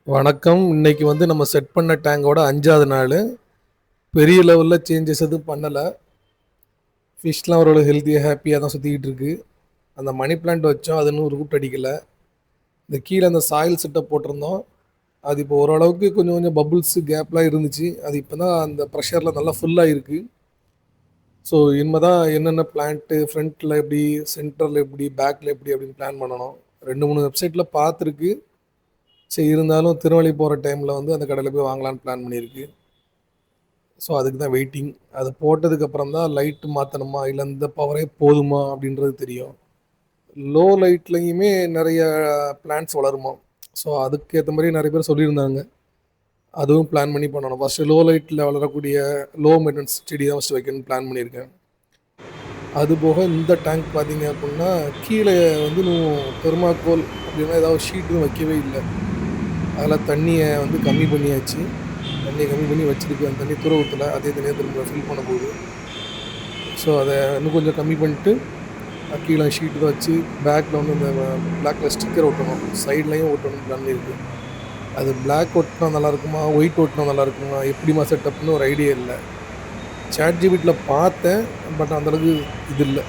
வணக்கம். இன்னைக்கு நம்ம செட் பண்ண டேங்கோட 5வது நாளு. பெரிய லெவல்ல சேஞ்சஸ் எதுவும் பண்ணல. ஃபிஷ்லாம் ஓரளவு ஹெல்த்தியா, ஹேப்பியா தான் சுத்திக்கிட்டு இருக்கு. அந்த மணி பிளான்ட் வச்சோம். அது இன்னும் ரூட் அடிக்கல. இந்த கீழ அந்த சாயில் செட்டப் போட்டிருந்தோம். அது இப்போ ஓரளவுக்கு கொஞ்சம் கொஞ்சம் பபுள்ஸ், கேப்லாம் இருந்துச்சு. அது இப்ப தான் அந்த ப்ரெஷர்ல நல்லா ஃபுல் ஆயிருக்கு. ஸோ இனிமே தான் என்னென்ன பிளான்ட்டு ஃப்ரண்ட்ல எப்படி, சென்டர்ல எப்படி, பேக்ல எப்படி அப்படின்னு பிளான் பண்ணணும். 2, 3 வெப்சைட்ல பார்த்துருக்கு. சரி இருந்தாலும் திருவள்ளி போற டைம்ல அந்த கடையில போய் வாங்கலாம்னு பிளான் பண்ணியிருக்கு. ஸோ அதுக்கு தான் வெயிட்டிங். அது போட்டதுக்கப்புறம் தான் லைட் மாற்றணுமா இல்லை இந்த பவரே போதுமா அப்படின்றது தெரியும். லோ லைட்லேயுமே நிறைய பிளான்ட்ஸ் வளருமா. ஸோ அதுக்கேற்ற மாதிரி நிறைய பேர் சொல்லியிருந்தாங்க. அதுவும் பிளான் பண்ணி பண்ணணும். ஃபஸ்ட்டு லோ லைட்டில் வளரக்கூடிய லோ மெயின்டெனன்ஸ் செடி தான் ஃபஸ்ட்டு வைக்கணும்னு பிளான் பண்ணியிருக்கேன். அதுபோக இந்த டேங்க் பார்த்தீங்க அப்படின்னா கீழே இன்னும் தெர்மாக்கோல் அப்படின்னா ஏதாவது ஷீட்டும் வைக்கவே இல்லை. அதில் தண்ணியை கம்மி பண்ணியாச்சு. தண்ணியை கம்மி பண்ணி வச்சிருக்கு. அந்த தண்ணி துற ஊற்றல, அதே தண்ணியை திரும்ப ஃபில் பண்ண போகுது. ஸோ அதை இன்னும் கொஞ்சம் கம்மி பண்ணிட்டு கீழே ஷீட்டு தான் வச்சு பேக்கில் இந்த பிளாக்ல ஸ்டிக்கர் ஒட்டணும், சைட்லையும் ஒட்டணும் பிளான் இருக்குது. அது பிளாக் ஒட்டினா நல்லாயிருக்குமா, ஒயிட் ஒட்டினா நல்லாயிருக்குமா, எப்படிமா செட்டப்னு ஒரு ஐடியா இல்லை. சாட் ஜிபிட்டியில் பார்த்தேன், பட் அந்தளவுக்கு இது இல்லை.